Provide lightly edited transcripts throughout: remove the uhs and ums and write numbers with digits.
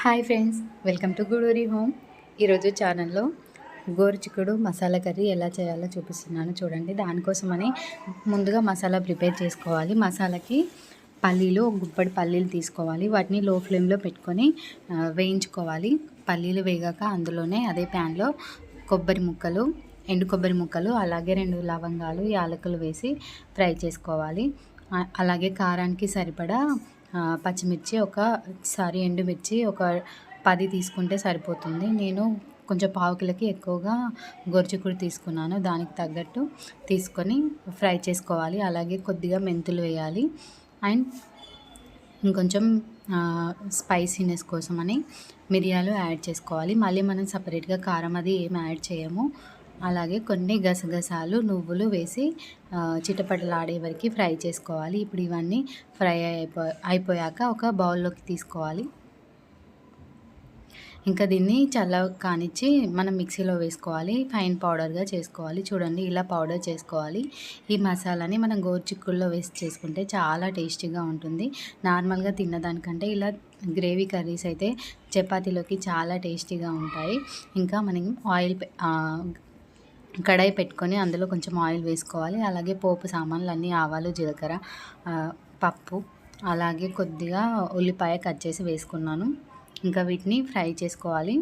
Hi friends, welcome to Guduri home. ఈరోజు ఛానల్లో గోరుచిక్కుడు masala curry ఎలా చేయాలో చూపిస్తున్నాను చూడండి. దానికోసమని ముందుగా మసాలా ప్రిపేర్ చేసుకోవాలి. మసాలాకి పల్లీలు, గుప్పడి పల్లీలు తీసుకోవాలి. వాటిని లో ఫ్లేమ్లో పెట్టుకొని వేయించుకోవాలి. పల్లీలు వేగాక అందులోనే అదే ప్యాన్లో కొబ్బరి ముక్కలు, ఎండు కొబ్బరి ముక్కలు, అలాగే 2 లవంగాలు, యాలకులు వేసి ఫ్రై చేసుకోవాలి. అలాగే కారానికి సరిపడా పచ్చిమిర్చి ఎండుమిర్చి ఒక 10 తీసుకుంటే సరిపోతుంది. నేను కొంచెం పావు కిలోకి ఎక్కువగా గోరుచిక్కుడు తీసుకున్నాను. దానికి తగ్గట్టు తీసుకొని ఫ్రై చేసుకోవాలి. అలాగే కొద్దిగా మెంతులు వేయాలి. అండ్ ఇంకొంచెం స్పైసీనెస్ కోసమని మిరియాలు యాడ్ చేసుకోవాలి. మళ్ళీ మనం సపరేట్గా కారం అది ఏం యాడ్ చేయము. అలాగే కొన్ని గసగసాలు, నువ్వులు వేసి చిటపటలాడే వరకు ఫ్రై చేసుకోవాలి. ఇప్పుడు ఇవన్నీ ఫ్రై అయిపోయాక ఒక బౌల్లోకి తీసుకోవాలి. ఇంకా దీన్ని కానిచ్చి మనం మిక్సీలో వేసుకోవాలి. ఫైన్ పౌడర్గా చేసుకోవాలి. చూడండి, ఇలా పౌడర్ చేసుకోవాలి. ఈ మసాలాని మనం గోరుచిక్కుడులో వేసి చేసుకుంటే చాలా టేస్టీగా ఉంటుంది. నార్మల్గా తిన్నదానికంటే ఇలా గ్రేవీ కర్రీస్ అయితే చపాతీలోకి చాలా టేస్టీగా ఉంటాయి. ఇంకా మనం కడాయి పెట్టుకొని అందులో కొంచెం ఆయిల్ వేసుకోవాలి. అలాగే పోపు సామాన్లు అన్నీ ఆవాలు, జీలకర్ర, పప్పు, అలాగే కొద్దిగా ఉల్లిపాయ కట్ చేసి వేసుకున్నాను. ఇంకా వీటిని ఫ్రై చేసుకోవాలి.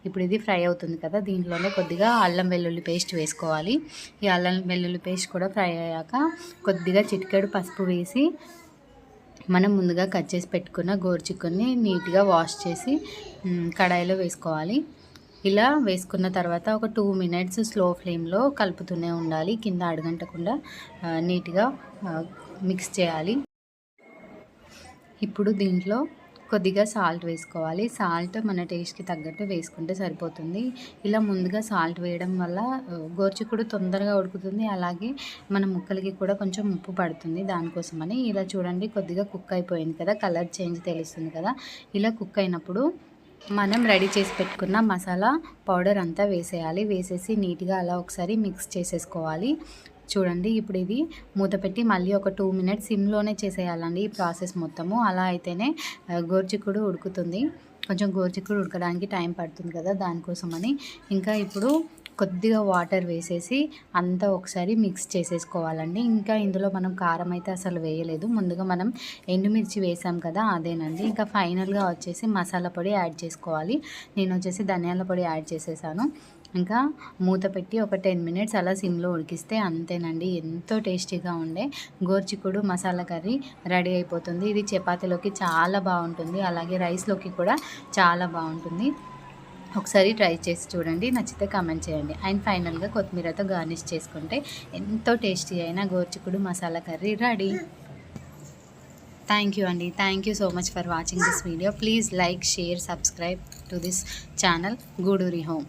ఇప్పుడు ఇది ఫ్రై అవుతుంది కదా, దీంట్లోనే కొద్దిగా అల్లం వెల్లుల్లి పేస్ట్ వేసుకోవాలి. ఈ అల్లం వెల్లుల్లి పేస్ట్ కూడా ఫ్రై అయ్యాక కొద్దిగా చిటికెడు పసుపు వేసి మనం ముందుగా కట్ చేసి పెట్టుకున్న గోరుచిక్కుడుని నీట్గా వాష్ చేసి కడాయిలో వేసుకోవాలి. ఇలా వేసుకున్న తర్వాత ఒక 2 మినిట్స్ స్లో ఫ్లేమ్లో కలుపుతూనే ఉండాలి. కింద అడుగంటకుండా నీట్గా మిక్స్ చేయాలి. ఇప్పుడు దీంట్లో కొద్దిగా సాల్ట్ వేసుకోవాలి. సాల్ట్ మన టేస్ట్కి తగ్గట్టు వేసుకుంటే సరిపోతుంది. ఇలా ముందుగా సాల్ట్ వేయడం వల్ల గోరుచిక్కుడు తొందరగా ఉడుకుతుంది. అలాగే మన ముక్కలకి కూడా కొంచెం ఉప్పు పడుతుంది. దానికోసమని ఇలా చూడండి, కొద్దిగా కుక్ అయిపోయింది కదా, కలర్ చేంజ్ తెలుస్తుంది కదా. ఇలా కుక్ అయినప్పుడు మనం రెడీ చేసి పెట్టుకున్న మసాలా పౌడర్ అంతా వేసేయాలి. వేసేసి నీట్గా అలా ఒకసారి మిక్స్ చేసేసుకోవాలి. చూడండి, ఇప్పుడు ఇది మూత పెట్టి మళ్ళీ ఒక 2 మినిట్స్ సిమ్లోనే చేసేయాలండి ఈ ప్రాసెస్ మొత్తము. అలా అయితేనే గోరుచిక్కుడు ఉడుకుతుంది. కొంచెం గోరుచిక్కుడు ఉడకడానికి టైం పడుతుంది కదా, దానికోసమని. ఇంకా ఇప్పుడు కొద్దిగా వాటర్ వేసేసి అంతా ఒకసారి మిక్స్ చేసేసుకోవాలండి. ఇంకా ఇందులో మనం కారం అయితే అసలు వేయలేదు. ముందుగా మనం ఎండుమిర్చి వేసాం కదా, అదేనండి. ఇంకా ఫైనల్గా వచ్చేసి మసాలా పొడి యాడ్ చేసుకోవాలి. నేను వచ్చేసి ధనియాల పొడి యాడ్ చేసేసాను. ఇంకా మూత పెట్టి ఒక 10 మినిట్స్ అలా సిమ్లో ఉడికిస్తే అంతేనండి, ఎంతో టేస్టీగా ఉండే గోరుచిక్కుడు మసాలా కర్రీ రెడీ అయిపోతుంది. ఇది చపాతీలోకి చాలా బాగుంటుంది. అలాగే రైస్లోకి కూడా చాలా బాగుంటుంది. ఒకసారి ట్రై చేసి చూడండి, నచ్చితే కామెంట్ చేయండి. అండ్ ఫైనల్గా కొత్తిమీరతో గార్నిష్ చేసుకుంటే ఎంతో టేస్టీ అయిన గోరుచిక్కుడు masala curry ready. Thank you అండి. Thank you so much for watching this video. Please like, share, subscribe to this channel Guduri home.